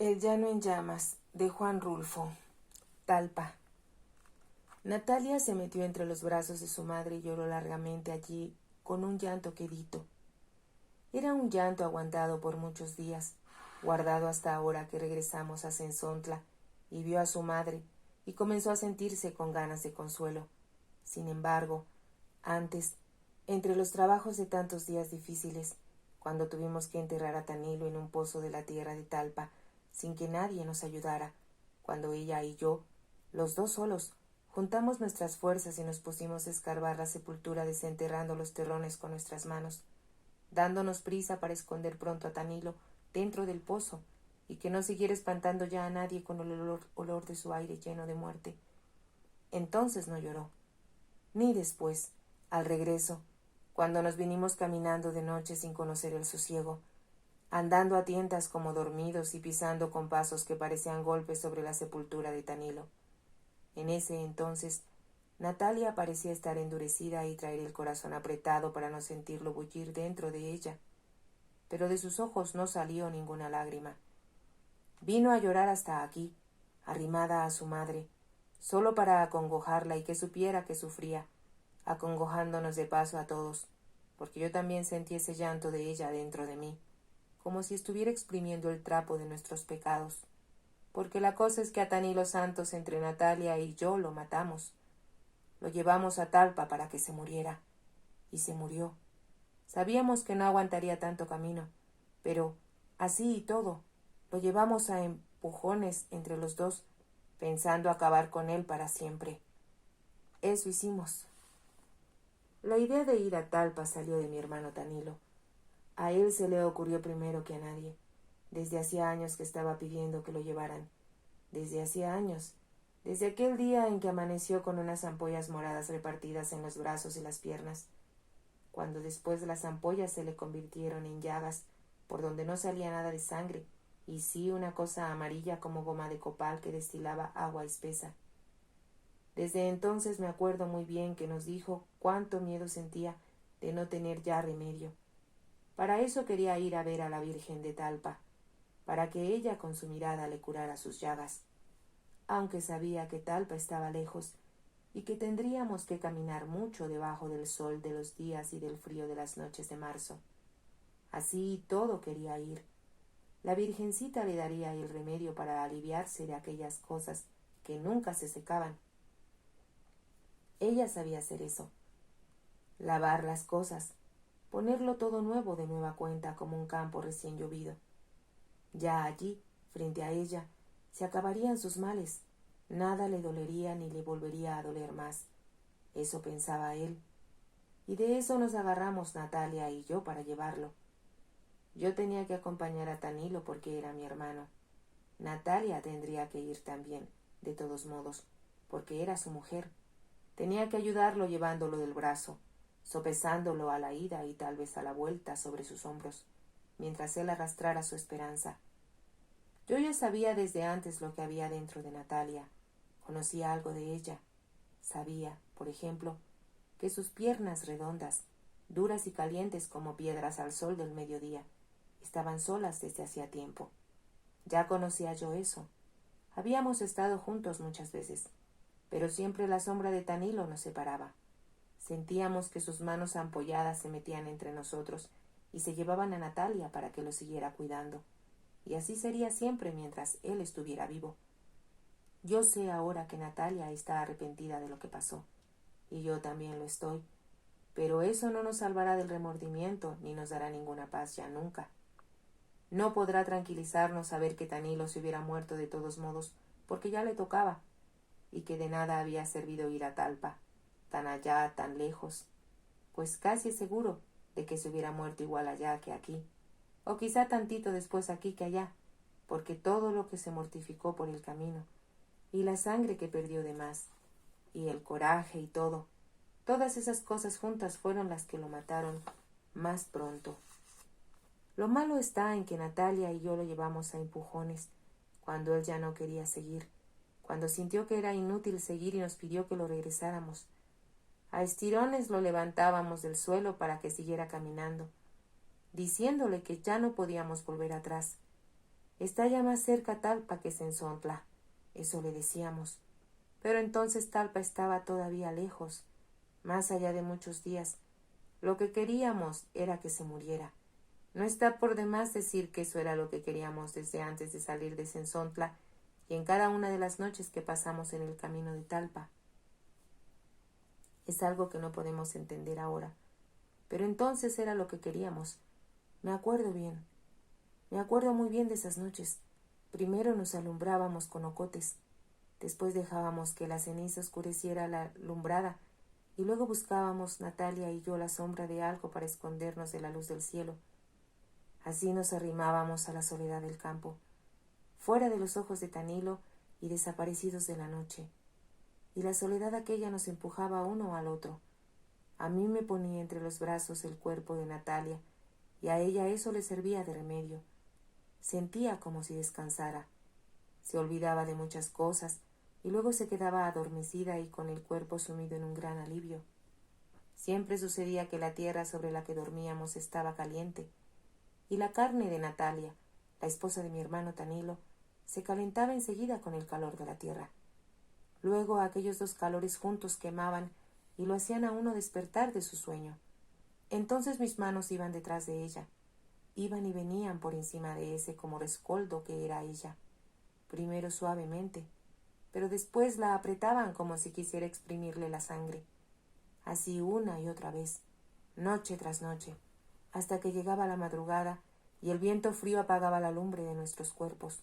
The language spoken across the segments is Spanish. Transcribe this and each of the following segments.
El llano en llamas, de Juan Rulfo. Talpa. Natalia se metió entre los brazos de su madre y lloró largamente allí con un llanto quedito. Era un llanto aguantado por muchos días, guardado hasta ahora que regresamos a Cenzontla, y vio a su madre, y comenzó a sentirse con ganas de consuelo. Sin embargo, antes, entre los trabajos de tantos días difíciles, cuando tuvimos que enterrar a Tanilo en un pozo de la tierra de Talpa, sin que nadie nos ayudara, cuando ella y yo, los dos solos, juntamos nuestras fuerzas y nos pusimos a escarbar la sepultura desenterrando los terrones con nuestras manos, dándonos prisa para esconder pronto a Tanilo dentro del pozo y que no siguiera espantando ya a nadie con el olor de su aire lleno de muerte. Entonces no lloró, ni después, al regreso, cuando nos vinimos caminando de noche sin conocer el sosiego, andando a tientas como dormidos y pisando con pasos que parecían golpes sobre la sepultura de Tanilo. En ese entonces, Natalia parecía estar endurecida y traer el corazón apretado para no sentirlo bullir dentro de ella, pero de sus ojos no salió ninguna lágrima. Vino a llorar hasta aquí, arrimada a su madre, solo para acongojarla y que supiera que sufría, acongojándonos de paso a todos, porque yo también sentí ese llanto de ella dentro de mí, como si estuviera exprimiendo el trapo de nuestros pecados, porque la cosa es que a Tanilo Santos entre Natalia y yo lo matamos. Lo llevamos a Talpa para que se muriera, y se murió. Sabíamos que no aguantaría tanto camino, pero, así y todo, lo llevamos a empujones entre los dos, pensando acabar con él para siempre. Eso hicimos. La idea de ir a Talpa salió de mi hermano Tanilo. A él se le ocurrió primero que a nadie. Desde hacía años que estaba pidiendo que lo llevaran. Desde hacía años. Desde aquel día en que amaneció con unas ampollas moradas repartidas en los brazos y las piernas. Cuando después las ampollas se le convirtieron en llagas, por donde no salía nada de sangre, y sí una cosa amarilla como goma de copal que destilaba agua espesa. Desde entonces me acuerdo muy bien que nos dijo cuánto miedo sentía de no tener ya remedio. Para eso quería ir a ver a la Virgen de Talpa, para que ella con su mirada le curara sus llagas, aunque sabía que Talpa estaba lejos y que tendríamos que caminar mucho debajo del sol de los días y del frío de las noches de marzo. Así y todo quería ir. La Virgencita le daría el remedio para aliviarse de aquellas cosas que nunca se secaban. Ella sabía hacer eso. Lavar las cosas, ponerlo todo nuevo de nueva cuenta como un campo recién llovido. Ya allí, frente a ella, se acabarían sus males. Nada le dolería ni le volvería a doler más. Eso pensaba él. Y de eso nos agarramos Natalia y yo para llevarlo. Yo tenía que acompañar a Tanilo porque era mi hermano. Natalia tendría que ir también, de todos modos, porque era su mujer. Tenía que ayudarlo llevándolo del brazo, sopesándolo a la ida y tal vez a la vuelta sobre sus hombros, mientras él arrastrara su esperanza. Yo ya sabía desde antes lo que había dentro de Natalia. Conocía algo de ella. Sabía, por ejemplo, que sus piernas redondas, duras y calientes como piedras al sol del mediodía, estaban solas desde hacía tiempo. Ya conocía yo eso. Habíamos estado juntos muchas veces, pero siempre la sombra de Tanilo nos separaba. Sentíamos que sus manos ampolladas se metían entre nosotros y se llevaban a Natalia para que lo siguiera cuidando. Y así sería siempre mientras él estuviera vivo. Yo sé ahora que Natalia está arrepentida de lo que pasó, y yo también lo estoy, pero eso no nos salvará del remordimiento ni nos dará ninguna paz ya nunca. No podrá tranquilizarnos saber que Tanilo se hubiera muerto de todos modos, porque ya le tocaba, y que de nada había servido ir a Talpa, tan allá, tan lejos, pues casi seguro de que se hubiera muerto igual allá que aquí, o quizá tantito después aquí que allá, porque todo lo que se mortificó por el camino, y la sangre que perdió de más, y el coraje y todo, todas esas cosas juntas fueron las que lo mataron más pronto. Lo malo está en que Natalia y yo lo llevamos a empujones, cuando él ya no quería seguir, cuando sintió que era inútil seguir y nos pidió que lo regresáramos. A estirones lo levantábamos del suelo para que siguiera caminando, diciéndole que ya no podíamos volver atrás. Está ya más cerca Talpa que Cenzontla. Eso le decíamos. Pero entonces Talpa estaba todavía lejos, más allá de muchos días. Lo que queríamos era que se muriera. No está por demás decir que eso era lo que queríamos desde antes de salir de Cenzontla y en cada una de las noches que pasamos en el camino de Talpa. Es algo que no podemos entender ahora, pero entonces era lo que queríamos. Me acuerdo bien. Me acuerdo muy bien de esas noches. Primero nos alumbrábamos con ocotes, después dejábamos que la ceniza oscureciera la lumbrada y luego buscábamos, Natalia y yo, la sombra de algo para escondernos de la luz del cielo. Así nos arrimábamos a la soledad del campo, fuera de los ojos de Tanilo y desaparecidos de la noche. Y la soledad aquella nos empujaba uno al otro. A mí me ponía entre los brazos el cuerpo de Natalia, y a ella eso le servía de remedio. Sentía como si descansara. Se olvidaba de muchas cosas, y luego se quedaba adormecida y con el cuerpo sumido en un gran alivio. Siempre sucedía que la tierra sobre la que dormíamos estaba caliente, y la carne de Natalia, la esposa de mi hermano Tanilo, se calentaba enseguida con el calor de la tierra. Luego aquellos dos calores juntos quemaban y lo hacían a uno despertar de su sueño. Entonces mis manos iban detrás de ella, iban y venían por encima de ese como rescoldo que era ella, primero suavemente, pero después la apretaban como si quisiera exprimirle la sangre, así una y otra vez, noche tras noche, hasta que llegaba la madrugada y el viento frío apagaba la lumbre de nuestros cuerpos.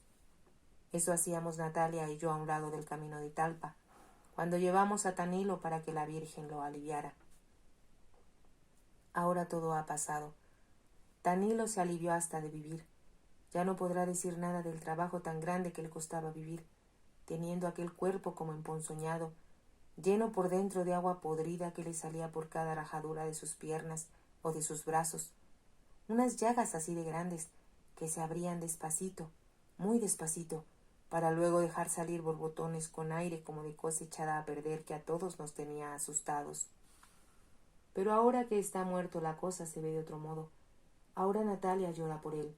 Eso hacíamos Natalia y yo a un lado del camino de Talpa, cuando llevamos a Tanilo para que la Virgen lo aliviara. Ahora todo ha pasado. Tanilo se alivió hasta de vivir. Ya no podrá decir nada del trabajo tan grande que le costaba vivir, teniendo aquel cuerpo como emponzoñado, lleno por dentro de agua podrida que le salía por cada rajadura de sus piernas o de sus brazos, unas llagas así de grandes que se abrían despacito, muy despacito, para luego dejar salir borbotones con aire como de cosa echada a perder que a todos nos tenía asustados. Pero ahora que está muerto la cosa se ve de otro modo. Ahora Natalia llora por él,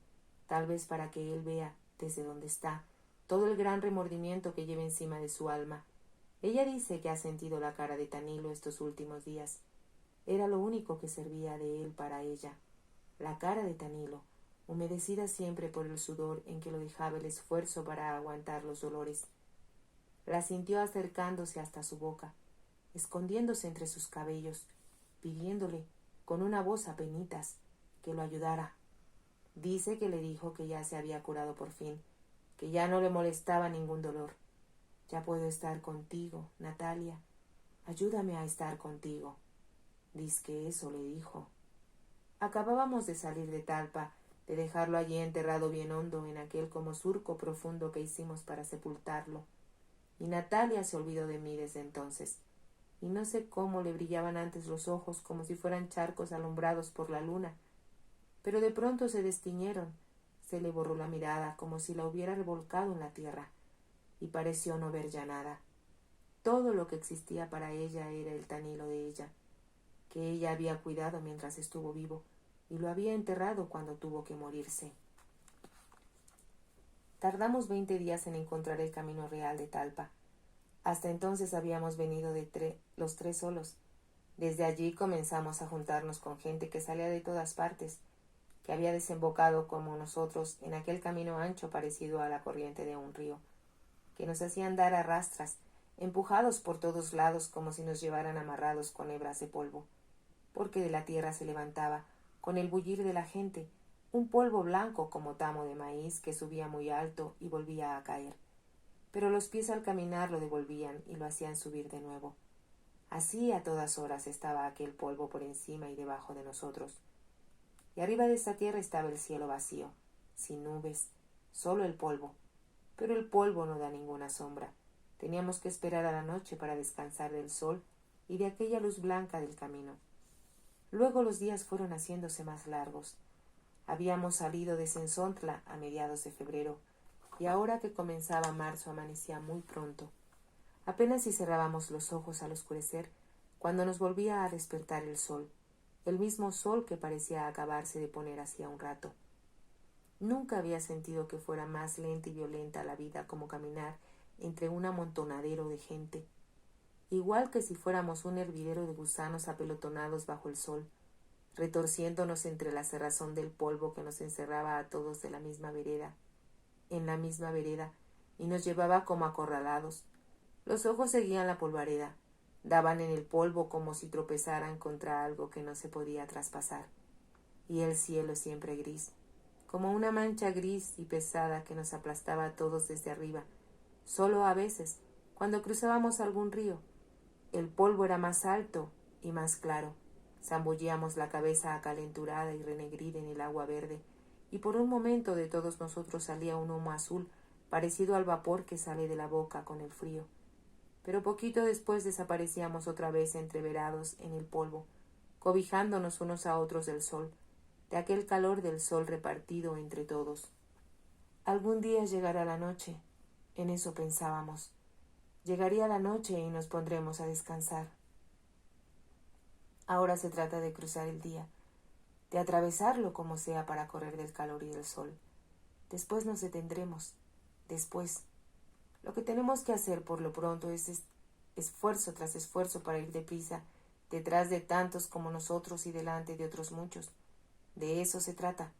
tal vez para que él vea, desde donde está, todo el gran remordimiento que lleva encima de su alma. Ella dice que ha sentido la cara de Tanilo estos últimos días. Era lo único que servía de él para ella, la cara de Tanilo, humedecida siempre por el sudor en que lo dejaba el esfuerzo para aguantar los dolores. La sintió acercándose hasta su boca, escondiéndose entre sus cabellos, pidiéndole, con una voz apenitas, que lo ayudara. Dice que le dijo que ya se había curado por fin, que ya no le molestaba ningún dolor. Ya puedo estar contigo, Natalia. Ayúdame a estar contigo. Diz que eso le dijo. Acabábamos de salir de Talpa, de dejarlo allí enterrado bien hondo en aquel como surco profundo que hicimos para sepultarlo. Y Natalia se olvidó de mí desde entonces. Y no sé cómo le brillaban antes los ojos como si fueran charcos alumbrados por la luna. Pero de pronto se destiñeron, se le borró la mirada como si la hubiera revolcado en la tierra, y pareció no ver ya nada. Todo lo que existía para ella era el Tanilo de ella, que ella había cuidado mientras estuvo vivo, y lo había enterrado cuando tuvo que morirse. Tardamos 20 días en encontrar el camino real de Talpa. Hasta entonces habíamos venido los tres solos. Desde allí comenzamos a juntarnos con gente que salía de todas partes, que había desembocado como nosotros en aquel camino ancho parecido a la corriente de un río, que nos hacían dar a rastras, empujados por todos lados como si nos llevaran amarrados con hebras de polvo, porque de la tierra se levantaba, con el bullir de la gente, un polvo blanco como tamo de maíz que subía muy alto y volvía a caer. Pero los pies al caminar lo devolvían y lo hacían subir de nuevo. Así a todas horas estaba aquel polvo por encima y debajo de nosotros. Y arriba de esta tierra estaba el cielo vacío, sin nubes, solo el polvo. Pero el polvo no da ninguna sombra. Teníamos que esperar a la noche para descansar del sol y de aquella luz blanca del camino. Luego los días fueron haciéndose más largos. Habíamos salido de Cenzontla a mediados de febrero, y ahora que comenzaba marzo amanecía muy pronto. Apenas si cerrábamos los ojos al oscurecer, cuando nos volvía a despertar el sol, el mismo sol que parecía acabarse de poner hacía un rato. Nunca había sentido que fuera más lenta y violenta la vida como caminar entre un amontonadero de gente, igual que si fuéramos un hervidero de gusanos apelotonados bajo el sol, retorciéndonos entre la cerrazón del polvo que nos encerraba a todos de la misma vereda, en la misma vereda, y nos llevaba como acorralados. Los ojos seguían la polvareda, daban en el polvo como si tropezaran contra algo que no se podía traspasar, y el cielo siempre gris, como una mancha gris y pesada que nos aplastaba a todos desde arriba. Solo a veces, cuando cruzábamos algún río, el polvo era más alto y más claro. Zambullíamos la cabeza acalenturada y renegrida en el agua verde, y por un momento de todos nosotros salía un humo azul, parecido al vapor que sale de la boca con el frío. Pero poquito después desaparecíamos otra vez entreverados en el polvo, cobijándonos unos a otros del sol, de aquel calor del sol repartido entre todos. Algún día llegará la noche, en eso pensábamos. Llegaría la noche y nos pondremos a descansar. Ahora se trata de cruzar el día, de atravesarlo como sea para correr del calor y del sol. Después nos detendremos. Después. Lo que tenemos que hacer por lo pronto es esfuerzo tras esfuerzo para ir deprisa, detrás de tantos como nosotros y delante de otros muchos. De eso se trata.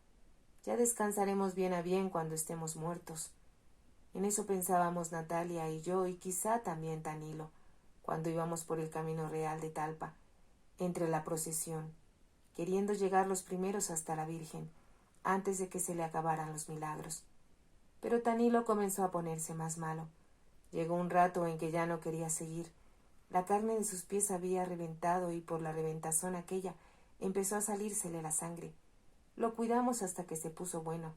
Ya descansaremos bien a bien cuando estemos muertos. En eso pensábamos Natalia y yo, y quizá también Tanilo, cuando íbamos por el camino real de Talpa, entre la procesión, queriendo llegar los primeros hasta la Virgen, antes de que se le acabaran los milagros. Pero Tanilo comenzó a ponerse más malo. Llegó un rato en que ya no quería seguir. La carne de sus pies había reventado y por la reventazón aquella empezó a salírsele la sangre. Lo cuidamos hasta que se puso bueno,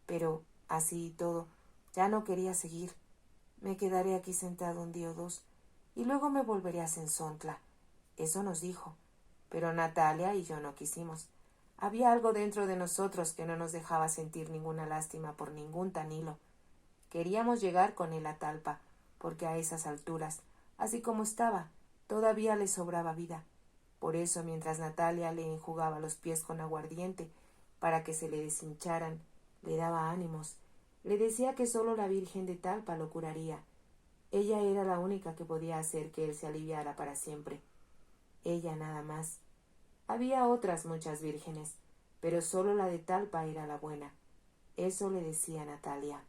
pero, así y todo, ya no quería seguir. Me quedaré aquí sentado un día o dos, y luego me volveré a Cenzontla. Eso nos dijo, pero Natalia y yo no quisimos. Había algo dentro de nosotros que no nos dejaba sentir ninguna lástima por ningún Tanilo. Queríamos llegar con él a Talpa, porque a esas alturas, así como estaba, todavía le sobraba vida. Por eso, mientras Natalia le enjugaba los pies con aguardiente para que se le deshincharan, le daba ánimos. Le decía que sólo la Virgen de Talpa lo curaría. Ella era la única que podía hacer que él se aliviara para siempre. Ella nada más. Había otras muchas vírgenes, pero sólo la de Talpa era la buena. Eso le decía Natalia.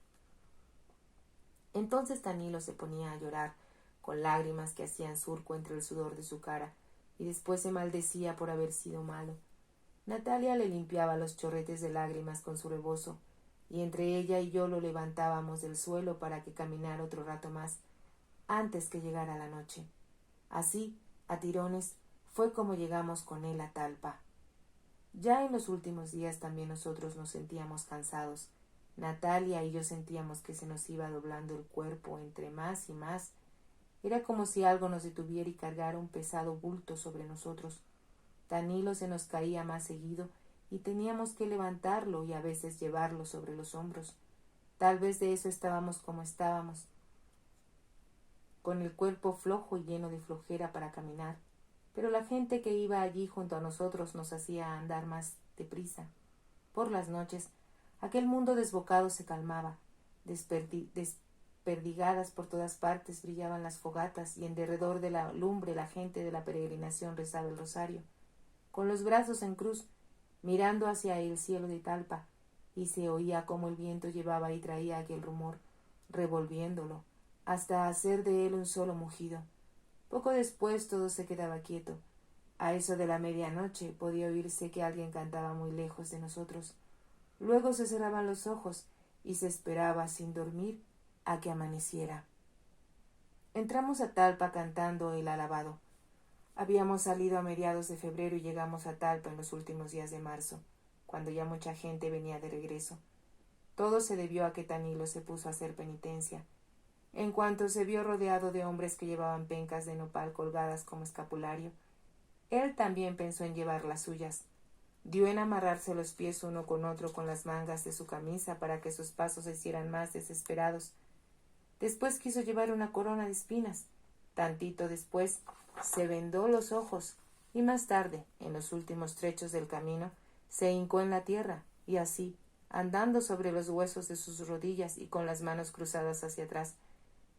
Entonces Tanilo se ponía a llorar, con lágrimas que hacían surco entre el sudor de su cara, y después se maldecía por haber sido malo. Natalia le limpiaba los chorretes de lágrimas con su rebozo, y entre ella y yo lo levantábamos del suelo para que caminara otro rato más, antes que llegara la noche. Así, a tirones, fue como llegamos con él a Talpa. Ya en los últimos días también nosotros nos sentíamos cansados. Natalia y yo sentíamos que se nos iba doblando el cuerpo entre más y más. Era como si algo nos detuviera y cargara un pesado bulto sobre nosotros. Tanilo se nos caía más seguido y teníamos que levantarlo y a veces llevarlo sobre los hombros. Tal vez de eso estábamos como estábamos, con el cuerpo flojo y lleno de flojera para caminar, pero la gente que iba allí junto a nosotros nos hacía andar más deprisa. Por las noches, aquel mundo desbocado se calmaba, desperdigadas por todas partes brillaban las fogatas y en derredor de la lumbre la gente de la peregrinación rezaba el rosario, con los brazos en cruz, mirando hacia el cielo de Talpa, y se oía cómo el viento llevaba y traía aquel rumor, revolviéndolo, hasta hacer de él un solo mugido. Poco después todo se quedaba quieto. A eso de la medianoche podía oírse que alguien cantaba muy lejos de nosotros. Luego se cerraban los ojos y se esperaba, sin dormir, a que amaneciera. Entramos a Talpa cantando el alabado. Habíamos salido a mediados de febrero y llegamos a Talpa en los últimos días de marzo, cuando ya mucha gente venía de regreso. Todo se debió a que Tanilo se puso a hacer penitencia. En cuanto se vio rodeado de hombres que llevaban pencas de nopal colgadas como escapulario, él también pensó en llevar las suyas. Dio en amarrarse los pies uno con otro con las mangas de su camisa para que sus pasos se hicieran más desesperados. Después quiso llevar una corona de espinas. Tantito después se vendó los ojos y más tarde, en los últimos trechos del camino, se hincó en la tierra y así, andando sobre los huesos de sus rodillas y con las manos cruzadas hacia atrás.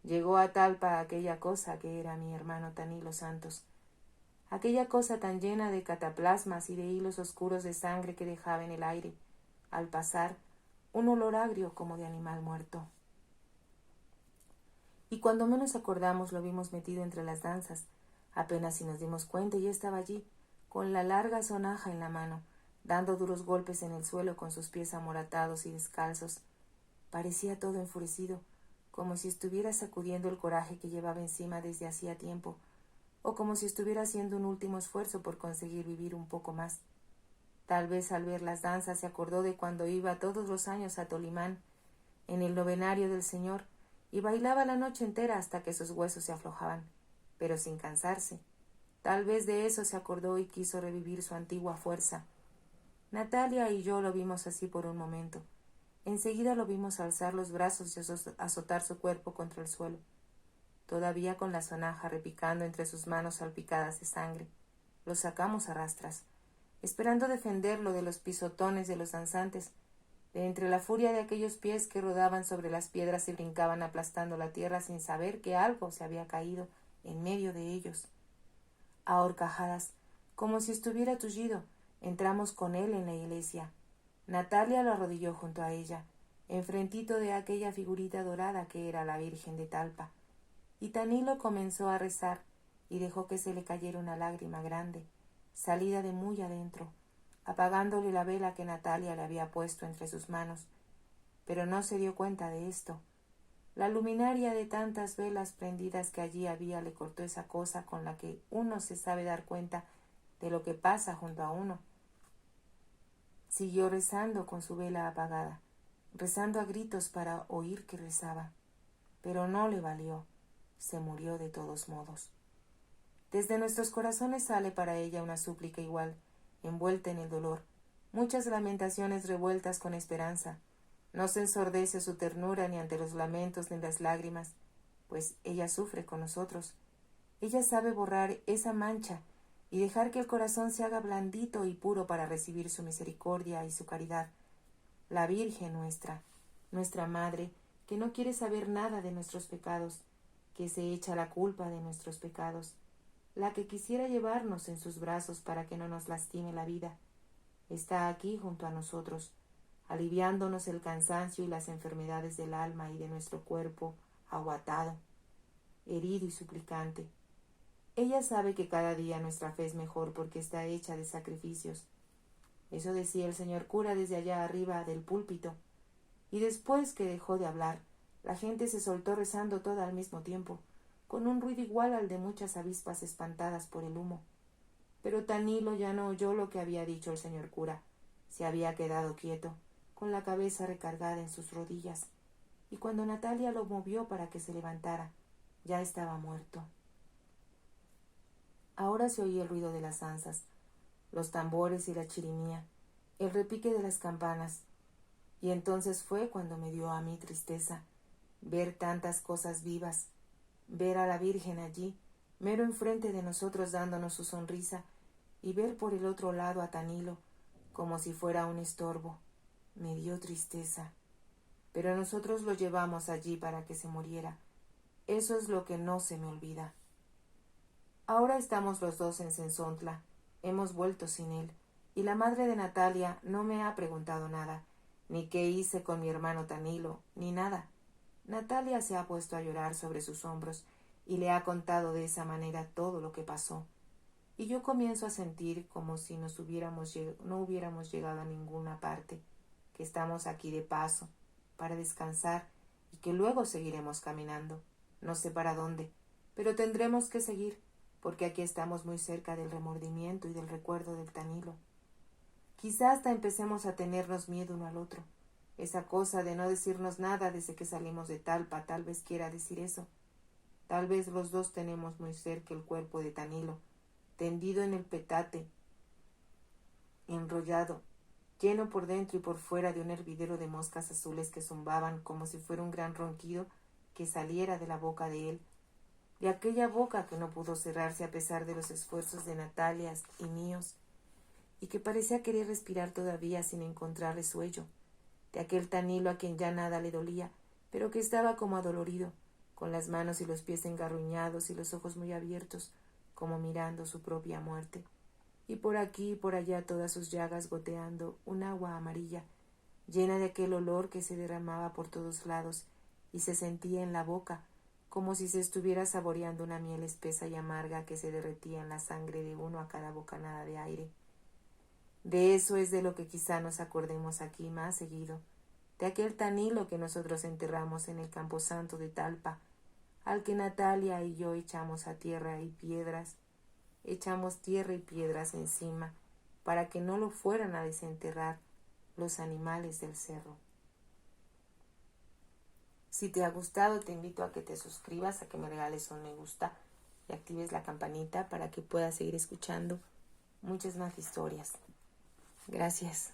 Llegó a Talpa aquella cosa que era mi hermano Tanilo Santos, aquella cosa tan llena de cataplasmas y de hilos oscuros de sangre que dejaba en el aire, al pasar, un olor agrio como de animal muerto. Y cuando menos acordamos lo vimos metido entre las danzas. Apenas si nos dimos cuenta ya estaba allí, con la larga sonaja en la mano, dando duros golpes en el suelo con sus pies amoratados y descalzos. Parecía todo enfurecido, como si estuviera sacudiendo el coraje que llevaba encima desde hacía tiempo, o como si estuviera haciendo un último esfuerzo por conseguir vivir un poco más. Tal vez al ver las danzas se acordó de cuando iba todos los años a Tolimán, en el novenario del Señor, y bailaba la noche entera hasta que sus huesos se aflojaban, pero sin cansarse. Tal vez de eso se acordó y quiso revivir su antigua fuerza. Natalia y yo lo vimos así por un momento. Enseguida lo vimos alzar los brazos y azotar su cuerpo contra el suelo, todavía con la sonaja repicando entre sus manos salpicadas de sangre. Lo sacamos a rastras, esperando defenderlo de los pisotones de los danzantes, de entre la furia de aquellos pies que rodaban sobre las piedras y brincaban aplastando la tierra sin saber que algo se había caído en medio de ellos. A horcajadas, como si estuviera tullido, entramos con él en la iglesia. Natalia lo arrodilló junto a ella, enfrentito de aquella figurita dorada que era la Virgen de Talpa, y Tanilo comenzó a rezar y dejó que se le cayera una lágrima grande, salida de muy adentro, apagándole la vela que Natalia le había puesto entre sus manos. Pero no se dio cuenta de esto. La luminaria de tantas velas prendidas que allí había le cortó esa cosa con la que uno se sabe dar cuenta de lo que pasa junto a uno. Siguió rezando con su vela apagada, rezando a gritos para oír que rezaba. Pero no le valió. Se murió de todos modos. Desde nuestros corazones sale para ella una súplica igual, envuelta en el dolor, muchas lamentaciones revueltas con esperanza. No se ensordece su ternura ni ante los lamentos ni las lágrimas, pues ella sufre con nosotros. Ella sabe borrar esa mancha y dejar que el corazón se haga blandito y puro para recibir su misericordia y su caridad. La Virgen nuestra, nuestra Madre, que no quiere saber nada de nuestros pecados, que se echa la culpa de nuestros pecados, la que quisiera llevarnos en sus brazos para que no nos lastime la vida, está aquí junto a nosotros, aliviándonos el cansancio y las enfermedades del alma y de nuestro cuerpo aguatado, herido y suplicante. Ella sabe que cada día nuestra fe es mejor porque está hecha de sacrificios. Eso decía el señor cura desde allá arriba del púlpito, y después que dejó de hablar, la gente se soltó rezando toda al mismo tiempo, con un ruido igual al de muchas avispas espantadas por el humo. Pero Tanilo ya no oyó lo que había dicho el señor cura. Se había quedado quieto, con la cabeza recargada en sus rodillas, y cuando Natalia lo movió para que se levantara, ya estaba muerto. Ahora se oía el ruido de las danzas, los tambores y la chirimía, el repique de las campanas, y entonces fue cuando me dio a mí tristeza ver tantas cosas vivas, ver a la Virgen allí, mero enfrente de nosotros dándonos su sonrisa, y ver por el otro lado a Tanilo, como si fuera un estorbo. Me dio tristeza. Pero nosotros lo llevamos allí para que se muriera. Eso es lo que no se me olvida. Ahora estamos los dos en Sensontla. Hemos vuelto sin él, y la madre de Natalia no me ha preguntado nada, ni qué hice con mi hermano Tanilo, ni nada. Natalia se ha puesto a llorar sobre sus hombros y le ha contado de esa manera todo lo que pasó. Y yo comienzo a sentir como si no hubiéramos llegado a ninguna parte, que estamos aquí de paso, para descansar, y que luego seguiremos caminando. No sé para dónde, pero tendremos que seguir, porque aquí estamos muy cerca del remordimiento y del recuerdo del Tanilo. Quizá hasta empecemos a tenernos miedo uno al otro. Esa cosa de no decirnos nada desde que salimos de Talpa tal vez quiera decir eso. Tal vez los dos tenemos muy cerca el cuerpo de Tanilo, tendido en el petate, enrollado, lleno por dentro y por fuera de un hervidero de moscas azules que zumbaban como si fuera un gran ronquido que saliera de la boca de él, de aquella boca que no pudo cerrarse a pesar de los esfuerzos de Natalia y míos, y que parecía querer respirar todavía sin encontrar resuello. de aquel Tanilo a quien ya nada le dolía, pero que estaba como adolorido, con las manos y los pies engarruñados y los ojos muy abiertos, como mirando su propia muerte, y por aquí y por allá todas sus llagas goteando un agua amarilla, llena de aquel olor que se derramaba por todos lados y se sentía en la boca, como si se estuviera saboreando una miel espesa y amarga que se derretía en la sangre de uno a cada bocanada de aire. De eso es de lo que quizá nos acordemos aquí más seguido, de aquel Tanilo que nosotros enterramos en el camposanto de Talpa, al que Natalia y yo echamos tierra y piedras encima, para que no lo fueran a desenterrar los animales del cerro. Si te ha gustado, te invito a que te suscribas, a que me regales un me gusta y actives la campanita para que puedas seguir escuchando muchas más historias. Gracias.